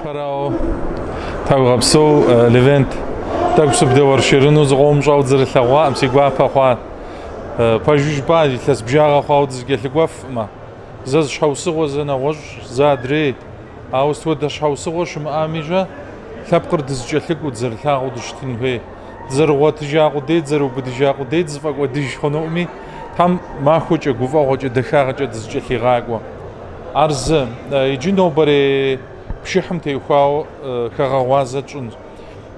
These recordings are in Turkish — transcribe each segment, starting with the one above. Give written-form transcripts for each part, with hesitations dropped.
Parao Tawapso Levent Taksub de Warshirunu Zom Jawzer Lawa am Sigwa Pakwa Pajujba Las Bjara Khawd Zgelgwaf Zaz Shawsugo Zana Waj Zadre Auswad Shawsugo Shum Amija Tabqr Dzgelgu Zerlagu Dshtinwe Zerwat Jagude Zerubdjagude Zvagwadish Khonomi Tam Mahuch Guva Hoj de Kharaj Zgeliragwa Arz Ijino Bare Pshiham Teukhao Kharawazachun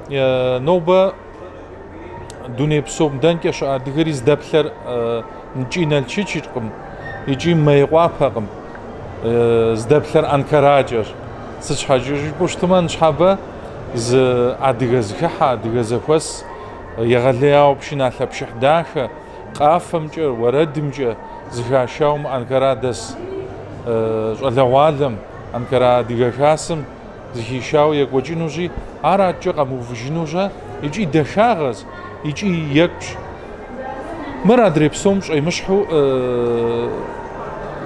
Noba Dunepsom Dankesh Adgris Dapler Njinal Chichirkum Iji Maywapagam Zdapler Ankarajar Such Hajur Bushtuman Shaba Z Adgazkaha Adgazakwas Yagalea Opshina Lapshahdaha Qafamjer Waradimja Zhashaum Ankaradas Alawalam Ankara Digakasam Zhishao Yagujinuji Ara Jagamuvinuja Iji Deshagas Iji Yaksh Maradripsums a Mushu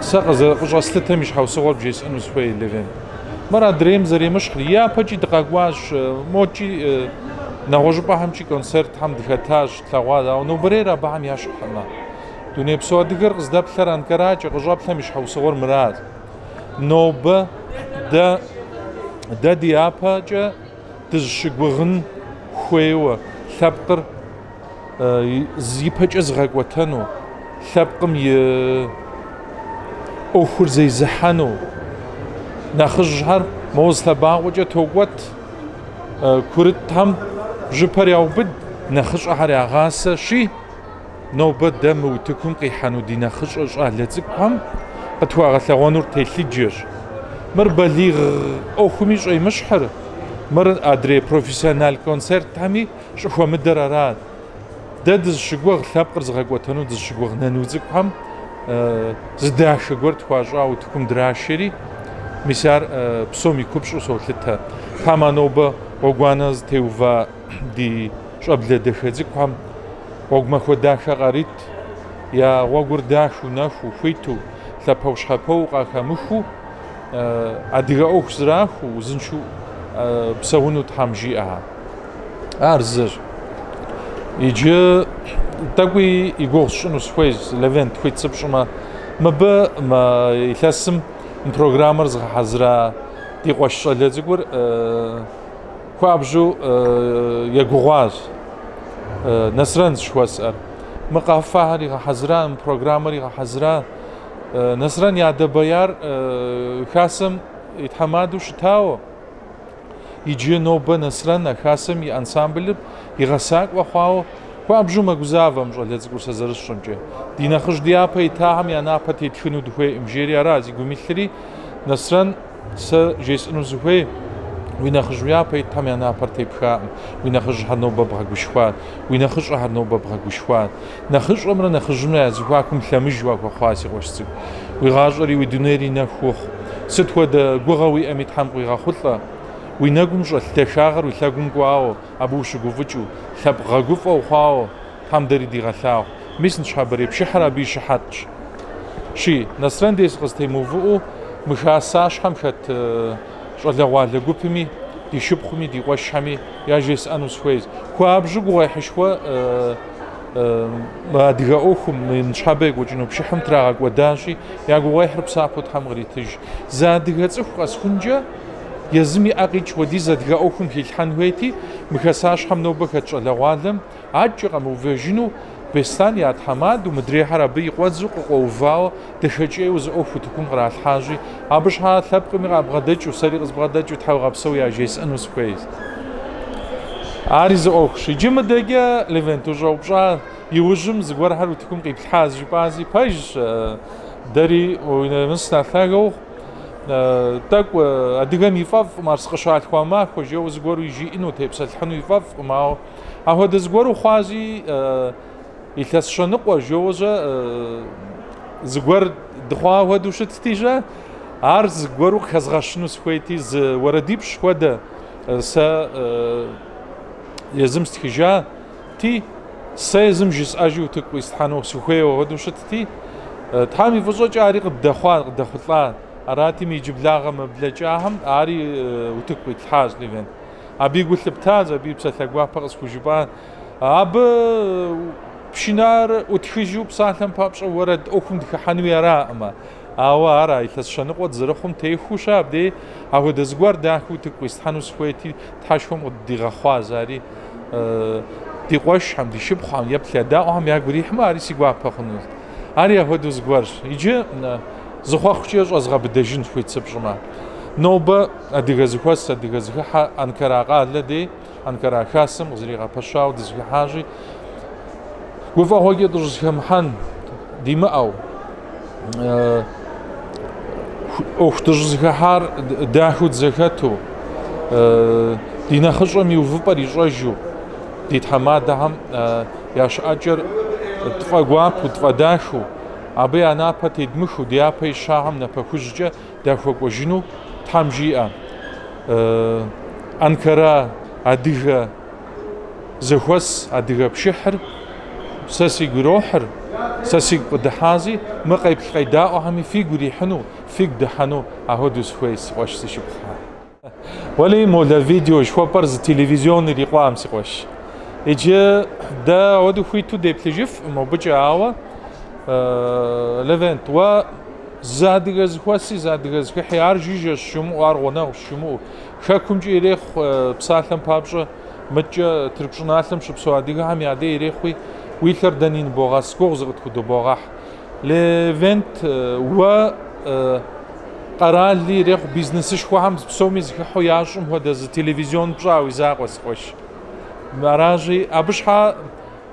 Sakaza Rastamish House of Jis and Sway living Maradrim Zarimushria Paji Dragwash Mochi Narojabahamchi concert Ham Dikatash Tawada Nobrera Baham Yashana Dunepso Digger Zdapler Ankara Jagabamish House or Murad Noba da diapa ja tshigwrn khwewa thabqr zipaj zghagwatano thabqm ye okhur zeyzhano nakhjhar moz tabaqja togwat kurit tam jpar yawbid nakhjhar yaghasa shi noba dam utkum qihanu dinakhj alatzqam أتوقع ثوانور تلتجر مر بليغ أو خميس أي مشحر مر أدري بروفيسيونال كونسرت همي شو مدرارات دز شجوع ثابقر زغقوتانو دز شجوع نانوزك هم زداش شجوع تواجع وتكون دراشري مسار بسومي كوبش وصوتها ثمانوبا وقوانز تيوفا دي شابل دخزك هم وقما خداش غريت يا وقور داش وناش وفيتو Lapaush Hapo, Rakamuhu, Adiga Oxra, Zinshu, Psaunut Hamjia. Arzer Ije Tagui Igorshunus Ways, Levent, Twitsupshuma, Maba, Ma Ilassim, Programmers Hazra, Diwash Lezigur, Quabju, Yaguaz, Nasran Shwasar, Makafahari Hazra, Programmer Hazra. Nasran Yada Bayar Khasam Ithamadu Shitao Ijinoba Nasran Khasam I ensemble Irasak Wahao Quabju Maguzavam Let's go Sazarshunje Dinakhush Diapa Itaham Yanapati Tunu Due Mjeria Razi Gumitri Nasran Sa Jesnuzwe Winakhushriapa Itamiana Partepha Winakhush Hanoba Bragushwa Winakhush Hanoba Bragushwa Nakhush Omra Nakhujna Zwakum Flamijwa Khwasi Rostu We Rajari we Duneri Nakhu Sitwa the Gurawi Amit Hamri Rahutla We Nagum Teshar with Lagum Guao Abu Shuguvuchu Tab Ragufo Hao Hamderi Dirasao Mission Shabari Shaharabi Shahat She Nasrandis was Temuvu Muhasash Hamhat Shalawa Legupimi, the Shupumi, the Washami, Yajes Anusways, Quabjugua Hishwa Madiga Okum in Shabeg, which in Psham Trag, Wadashi, Yaguay Herbsapot Hamritij, Zadigats of Hunja, Yazmi Arich, Wadiza Okum Hilhanweti, Mikasash Hamnobaka Chalawadam, Adjuramu Virginu. Bestani at Hamad, Madri Harabi, Wazuk or Val, the Haje was off to Kumra Haji, Abusha, Tapkumira Bradaju, Saris Bradaju, Tower Soya, Jes and Space. Aris Ok, Shijimadega, Leventu Jobja, Yuzum, the Guarharu Kum has Bazi Page, Dari, or in a Mustatago, Takwa, Adigami Fav, Marskashat Kwama, Kojo was Goruji Inotapes at Hanufav, Mao, I heard this Goru Hazi. It Shanukwa Joja Zguar Dwa Wadushet Tija Ars Guruk has Rashnus Waitis Waradip Shwada Sa Yazim Stija T Sayzim Jis Aju took with Hano Suhe or Wadushet T Tami Vozoja Dahwa Dahutla أراتي ميجيب لاغة مبلجاهم آري وتكوي تحاز ليفين أبي قلت بتاز أبي بساتلاقوا بقص كوجبان أب بشنار وتخجو بساتلم بابش ورد أخم دخانوي راء أوا أرا يتشنق وتزرخهم تيخوشا بدي أهو دزغوار داخو تكوي استحانو سخويتي تحاشهم وديغا خوازاري ديقوش هم ديشبخ هم يبتلي داهم يقولي حماري سيقوا بخنوز أري أهو دزغوار يجي زخوخشيش أزغا بدجين خويت سبجما نوبة أديغا زخوس أديغا زخوحة أنكرا قال دي أنكرا خاسم وزريغا بشاو دزغا حاجي وفا هو يدرج زخمحان ديما أو أخترج زخحار داخد زخاتو دينا خشم يوفبر يجاجو ديت حمادهم ياش أجر تفاقواب وتفاداخو أبي أنا بتيد مخو ديا بي شاهم نبخوجة داخو وجنو تامجيا أنكرا أديها زخوس أديها بشحر ساسي جروحر ساسي قدحازي ما قيب قيداء همي في جري حنو في قدحنو أهودس خويس واش تشبخها ولي مولا فيديو شو برز التلفزيون اللي قام سقوش إجا دا ودو خويتو دي بلجف مو بجا عوا لفنت و زادغز خواسي زادغز كحيار جيجا شمو أرغونا شمو خاكم جي ريخ بسالم بابجا متجا تربشنالم شبسو أديغا هم يعدي ريخوي ويلر دانين بوغاس كوغزغت كدو بوغاح لفنت و قرار لي ريخ بيزنسش خو هم بسوميز خو ياشم هو دز تلفزيون بجاوي زاقوس خوش مراجي أبشها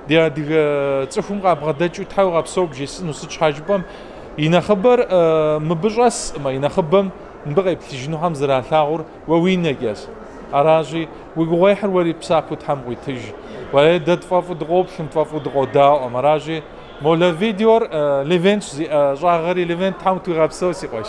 ديا تصفهم قابغداجو تحاو قابسوب جيس نوسج حاجبهم ينخبر مبجاس ما ينخبم نبغي بتجنو هم زرع ثاغر ووين نجاز أراجي ويغويحر وري بساكو تحموي تجي وهذا تفافو دغوب ثم تفافو دغودا أمراجي مولا فيديور ليفنت جاغري ليفنت تحمو تغابسو سيقوش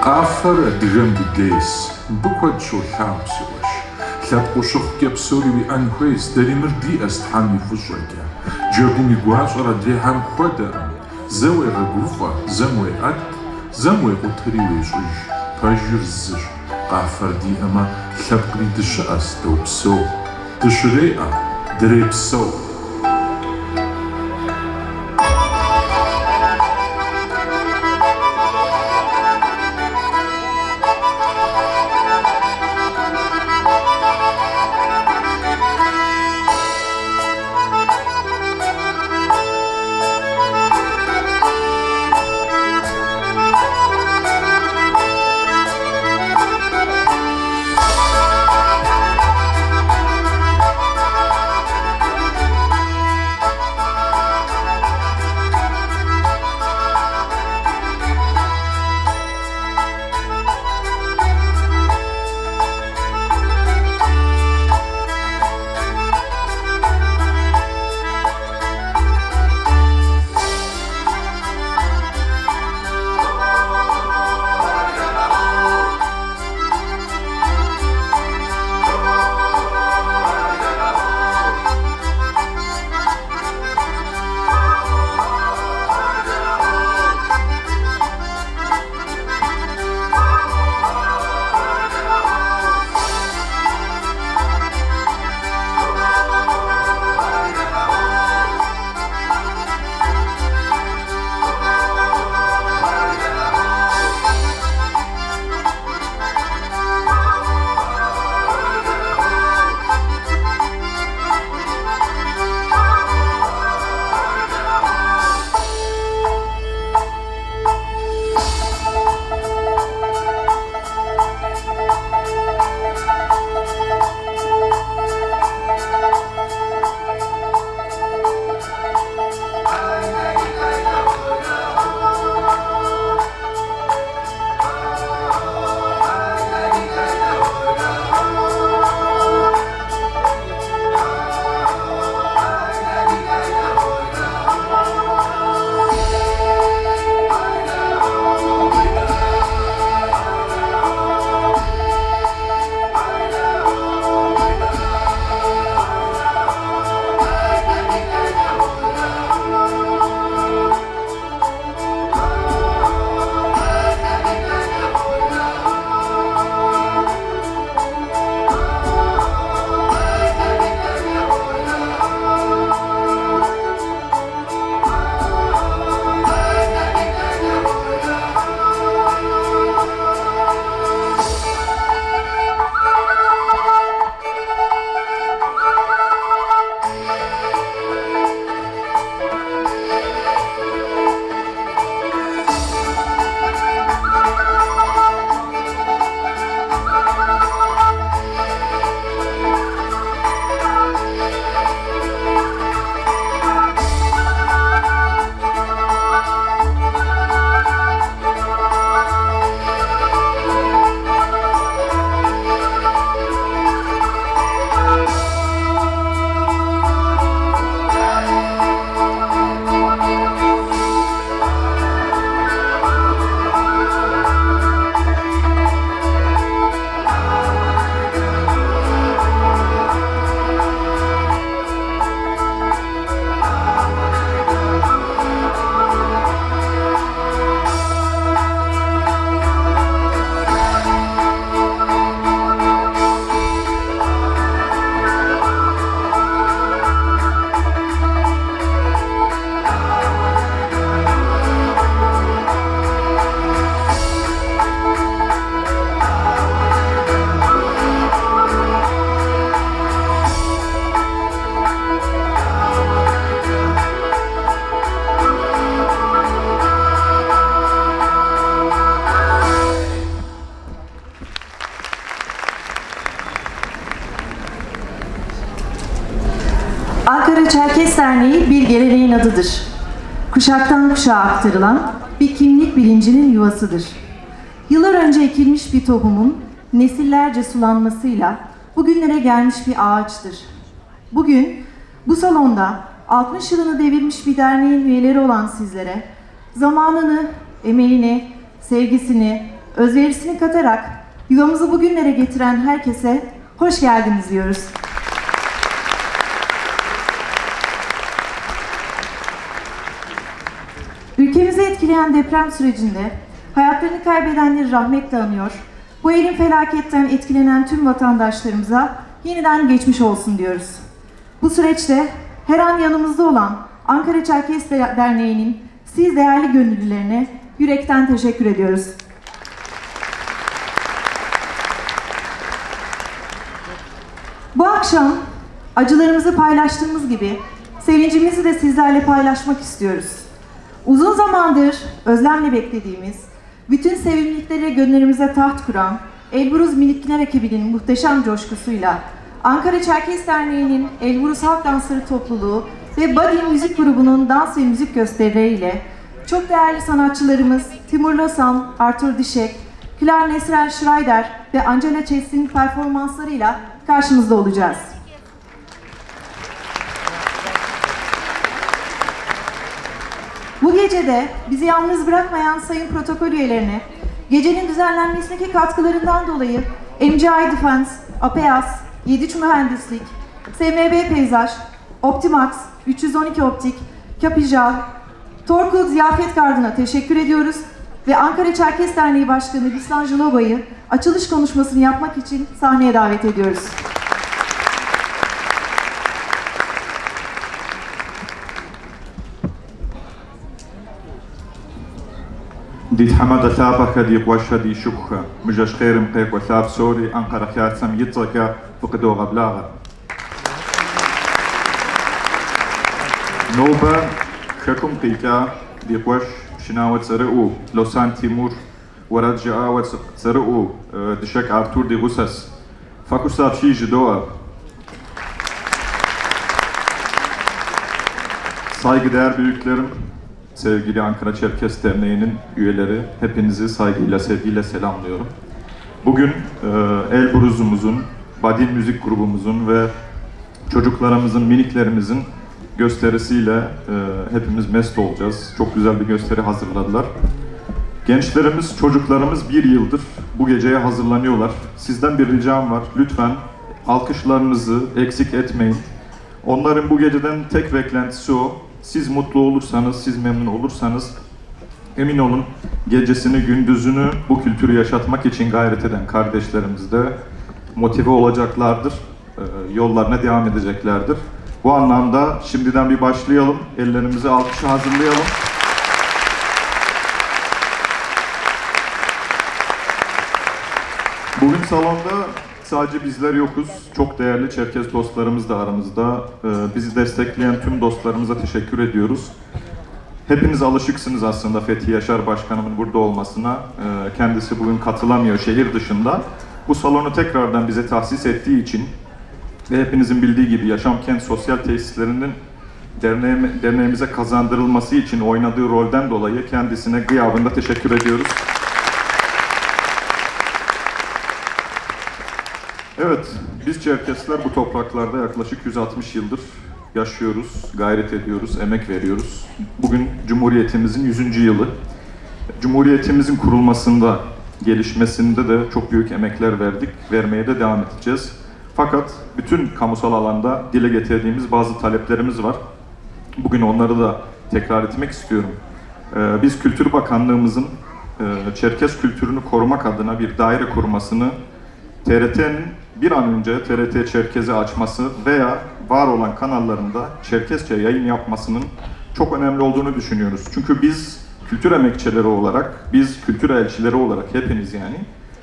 قافر دجم بديس بكوت شو الحام سوش لابقو شخ كبسوري ويان خويس داري مردي استحامي فجوكا جابومي قواشرة دريحام خودا زوي غقوفا زموي أد زموي قطري ويشوج باجر الزج قافر دي أما لابقري دشأس دوبسو دشريئة دريبسو Çerkes Derneği bir geleneğin adıdır. Kuşaktan kuşağa aktarılan bir kimlik bilincinin yuvasıdır. Yıllar önce ekilmiş bir tohumun nesillerce sulanmasıyla bugünlere gelmiş bir ağaçtır. Bugün bu salonda 60 yılını devirmiş bir derneğin üyeleri olan sizlere zamanını, emeğini, sevgisini, özverisini katarak yuvamızı bugünlere getiren herkese hoş geldiniz diyoruz. Ülkemizi etkileyen deprem sürecinde hayatlarını kaybedenleri rahmetle anıyor. Bu elin felaketten etkilenen tüm vatandaşlarımıza yeniden geçmiş olsun diyoruz. Bu süreçte her an yanımızda olan Ankara Çerkes Derneği'nin siz değerli gönüllülerine yürekten teşekkür ediyoruz. Bu akşam acılarımızı paylaştığımız gibi sevincimizi de sizlerle paylaşmak istiyoruz. Uzun zamandır özlemle beklediğimiz, bütün sevimlilikleri gönüllerimize taht kuran Elburuz Minikler ekibinin muhteşem coşkusuyla Ankara Çerkes Derneği'nin Elburuz Halk Dansları Topluluğu ve Body Müzik Grubu'nun dans ve müzik gösterileriyle çok değerli sanatçılarımız Timur Losan, Arthur Dişek, Pilar Nesrel Schreider ve Angela Ches'in performanslarıyla karşınızda olacağız. Bu gecede bizi yalnız bırakmayan sayın protokol üyelerine gecenin düzenlenmesindeki katkılarından dolayı MGI Defense, APEAS, 7 Mühendislik, SMB Peyzaj, Optimax, 312 Optik, Capijal, Torku Ziyafet Gardı'na teşekkür ediyoruz ve Ankara Çerkes Derneği Başkanı Bislan Jiloba'yı açılış konuşmasını yapmak için sahneye davet ediyoruz. ديت حمد ثابك دي قوشة دي شبخة مجاش خيرم قيق وثاب سوري أنقر خيار سم يتزكا فقدو غبلاغة نوبة خكم قيكا دي قوش شناوة سرقو لوسان تيمور ورد جاوة سرقو دشك أرتور دي غسس فاكو ساب شي جدوة saygıdeğer büyüklerim, sevgili Ankara Çerkes Derneği'nin üyeleri, hepinizi saygıyla, sevgiyle selamlıyorum. Bugün Elburuz'umuzun, Badin Müzik Grubumuzun ve çocuklarımızın, miniklerimizin gösterisiyle hepimiz mest olacağız. Çok güzel bir gösteri hazırladılar. Gençlerimiz, çocuklarımız bir yıldır bu geceye hazırlanıyorlar. Sizden bir ricam var, lütfen alkışlarınızı eksik etmeyin. Onların bu geceden tek beklentisi o. Siz mutlu olursanız, siz memnun olursanız emin olun gecesini, gündüzünü bu kültürü yaşatmak için gayret eden kardeşlerimiz de motive olacaklardır. Yollarına devam edeceklerdir. Bu anlamda şimdiden bir başlayalım. Ellerimizi alkışa hazırlayalım. Bugün salonda sadece bizler yokuz. Çok değerli Çerkes dostlarımız da aramızda. Bizi destekleyen tüm dostlarımıza teşekkür ediyoruz. Hepiniz alışıksınız aslında Fethi Yaşar Başkanımın burada olmasına. Kendisi bugün katılamıyor şehir dışında. Bu salonu tekrardan bize tahsis ettiği için ve hepinizin bildiği gibi Yaşam Kent Sosyal Tesislerinin derneğimize kazandırılması için oynadığı rolden dolayı kendisine gıyabında teşekkür ediyoruz. Evet, biz Çerkesler bu topraklarda yaklaşık 160 yıldır yaşıyoruz, gayret ediyoruz, emek veriyoruz. Bugün Cumhuriyetimizin 100. yılı. Cumhuriyetimizin kurulmasında, gelişmesinde de çok büyük emekler verdik, vermeye de devam edeceğiz. Fakat bütün kamusal alanda dile getirdiğimiz bazı taleplerimiz var. Bugün onları da tekrar etmek istiyorum. Biz Kültür Bakanlığımızın Çerkes kültürünü korumak adına bir daire kurmasını, TRT'nin bir an önce TRT Çerkez'i açması veya var olan kanallarında Çerkesçe yayın yapmasının çok önemli olduğunu düşünüyoruz. Çünkü biz kültür emekçileri olarak, biz kültür elçileri olarak hepiniz yani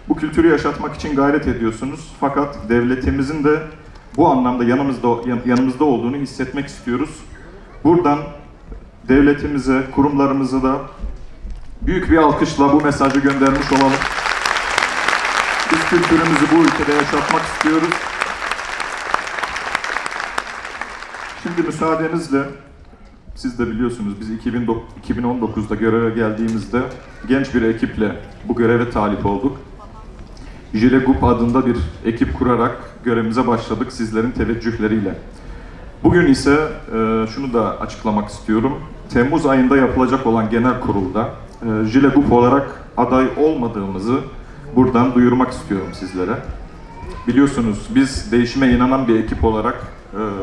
bu kültürü yaşatmak için gayret ediyorsunuz. Fakat devletimizin de bu anlamda yanımızda olduğunu hissetmek istiyoruz. Buradan devletimize, kurumlarımıza da büyük bir alkışla bu mesajı göndermiş olalım. Biz kültürümüzü bu ülkede yaşatmak istiyoruz. Şimdi müsaadenizle, siz de biliyorsunuz biz 2019'da göreve geldiğimizde genç bir ekiple bu göreve talip olduk. Jile Group adında bir ekip kurarak görevimize başladık sizlerin teveccühleriyle. Bugün ise şunu da açıklamak istiyorum. Temmuz ayında yapılacak olan genel kurulda Jile Group olarak aday olmadığımızı buradan duyurmak istiyorum sizlere. Biliyorsunuz biz değişime inanan bir ekip olarak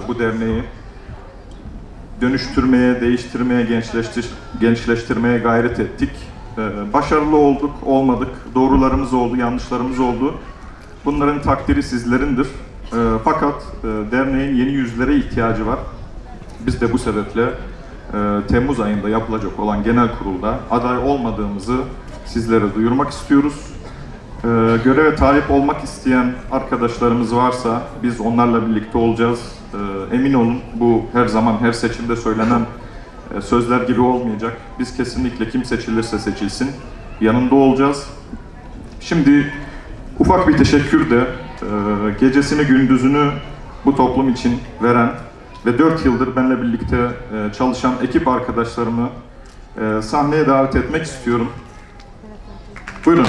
bu derneği dönüştürmeye, değiştirmeye, gençleştirmeye gayret ettik. Başarılı olduk, olmadık, doğrularımız oldu, yanlışlarımız oldu. Bunların takdiri sizlerindir. Fakat derneğin yeni yüzlere ihtiyacı var. Biz de bu sebeple Temmuz ayında yapılacak olan genel kurulda aday olmadığımızı sizlere duyurmak istiyoruz. Göreve talip olmak isteyen arkadaşlarımız varsa biz onlarla birlikte olacağız. Emin olun bu her zaman her seçimde söylenen sözler gibi olmayacak. Biz kesinlikle kim seçilirse seçilsin yanında olacağız. Şimdi ufak bir teşekkür de gecesini gündüzünü bu toplum için veren ve 4 yıldır benimle birlikte çalışan ekip arkadaşlarımı sahneye davet etmek istiyorum. Buyurun.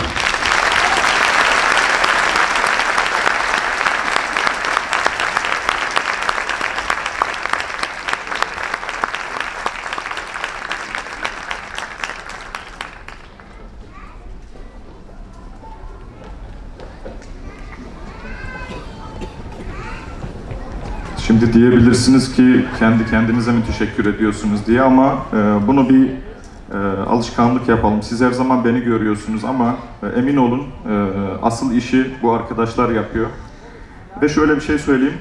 Şimdi diyebilirsiniz ki kendi kendinize mi teşekkür ediyorsunuz diye ama bunu bir alışkanlık yapalım. Siz her zaman beni görüyorsunuz ama emin olun asıl işi bu arkadaşlar yapıyor. Ve şöyle bir şey söyleyeyim.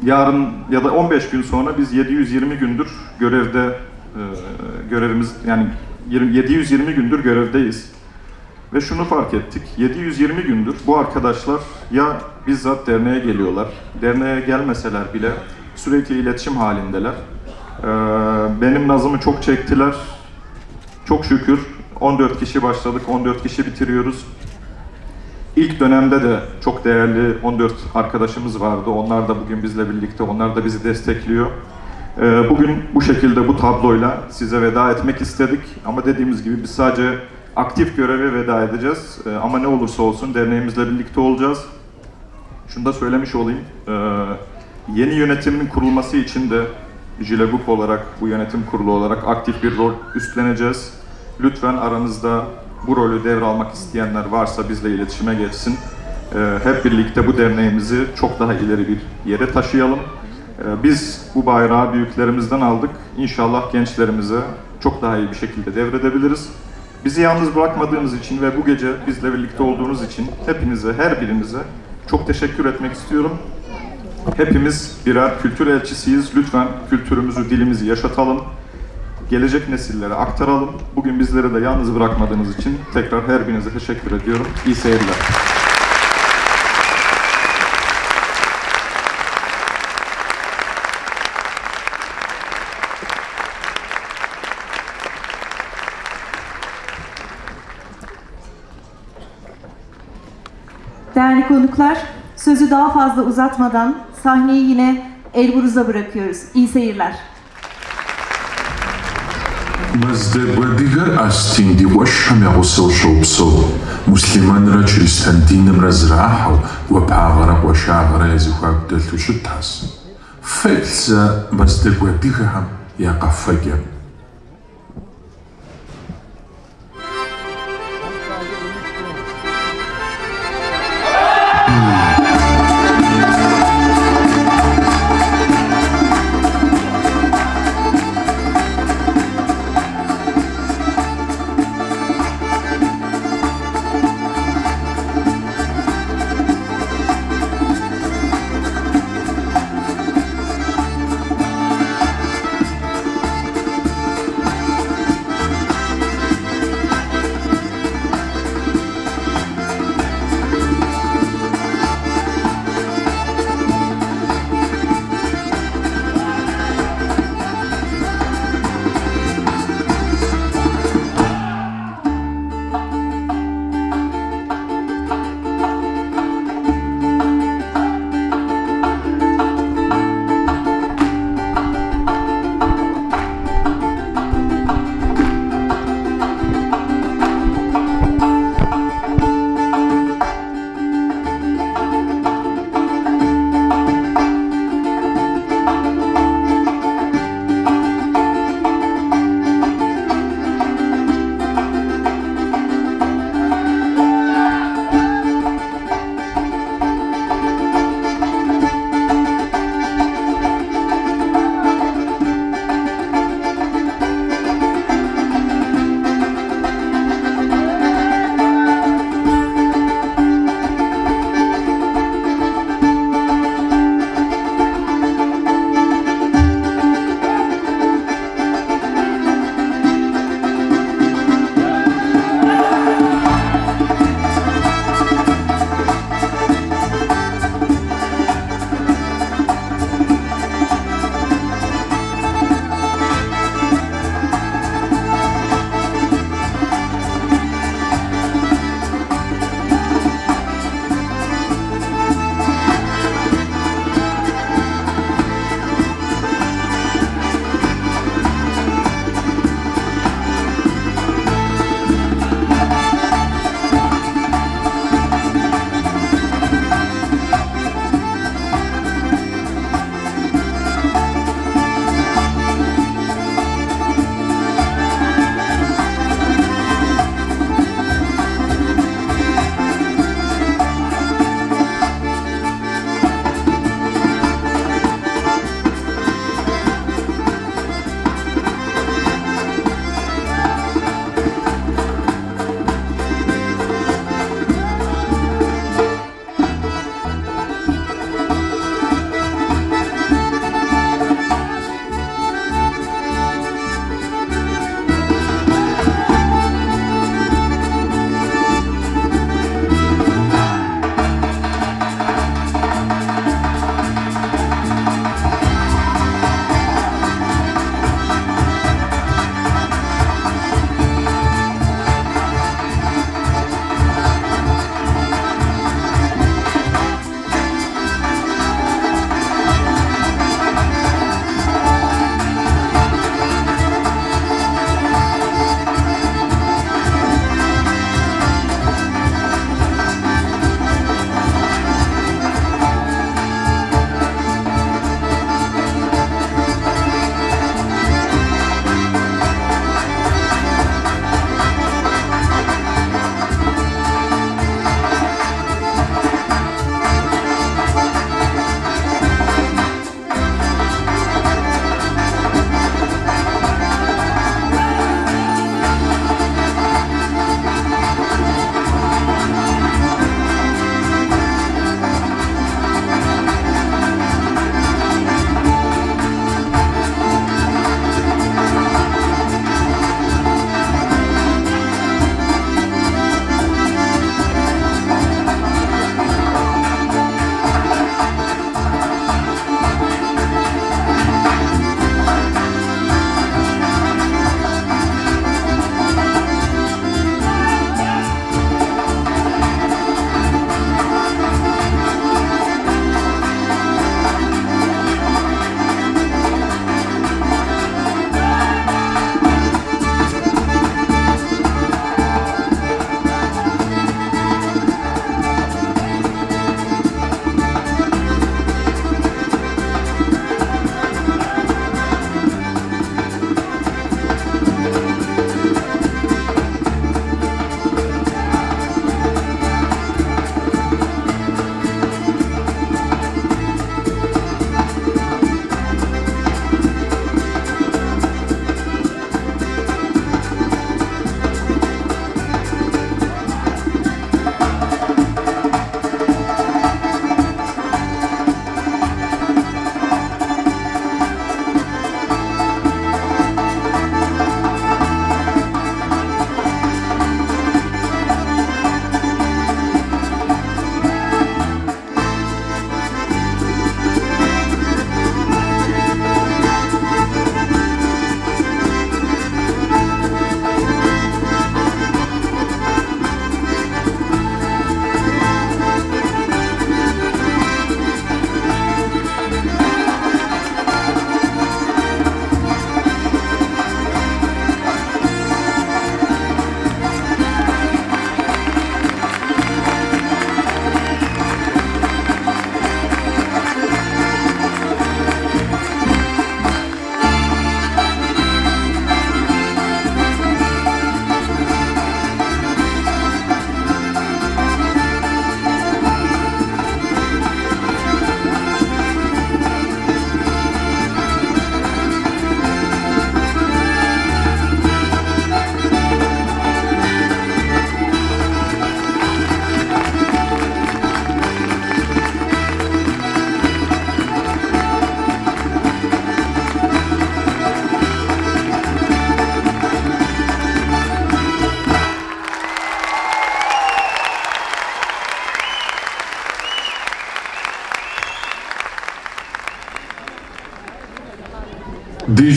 Yarın ya da 15 gün sonra biz 720 gündür görevimiz yani 720 gündür görevdeyiz. Ve şunu fark ettik, 720 gündür bu arkadaşlar ya bizzat derneğe geliyorlar, derneğe gelmeseler bile sürekli iletişim halindeler. Benim nazımı çok çektiler, çok şükür 14 kişi başladık, 14 kişi bitiriyoruz. İlk dönemde de çok değerli 14 arkadaşımız vardı, onlar da bugün bizle birlikte, onlar da bizi destekliyor. Bugün bu şekilde bu tabloyla size veda etmek istedik ama dediğimiz gibi biz sadece aktif göreve veda edeceğiz ama ne olursa olsun derneğimizle birlikte olacağız. Şunu da söylemiş olayım, yeni yönetimin kurulması için de Jile Group olarak, bu yönetim kurulu olarak aktif bir rol üstleneceğiz. Lütfen aranızda bu rolü devralmak isteyenler varsa bizle iletişime geçsin. Hep birlikte bu derneğimizi çok daha ileri bir yere taşıyalım. Biz bu bayrağı büyüklerimizden aldık. İnşallah gençlerimize çok daha iyi bir şekilde devredebiliriz. Bizi yalnız bırakmadığınız için ve bu gece bizle birlikte olduğunuz için hepinize, her birinize çok teşekkür etmek istiyorum. Hepimiz birer kültür elçisiyiz. Lütfen kültürümüzü, dilimizi yaşatalım. Gelecek nesillere aktaralım. Bugün bizleri de yalnız bırakmadığınız için tekrar her birinize teşekkür ediyorum. İyi seyirler. Değerli konuklar, sözü daha fazla uzatmadan sahneyi yine Elburuz'a bırakıyoruz. İyi seyirler. Мыздэгуэдыгэр Астин ди уэшхэм я гъусэу щопсэу, муслимэнрэ кристанинымрэ зрахьэу, уэпагъэрэ къуэшагъэрэ езыхуаку дэлъу щытащ. Фэлъ мыздэгуэдыгэхэм я къэфэкӏэ.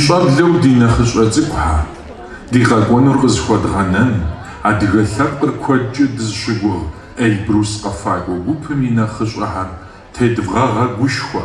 щӏэблэу ди нэхъыщӏэ цӏыкӏухьэр, ди къэкӏуэнур къызыхуэдгъэнэн, адыгэ лъэпкъыр куэдкӏэ дызыщыгугъ Эльбрус къэфакӏуэ гупым и нэхъыщӏэхэр тедвгъэгъэ гушхуэ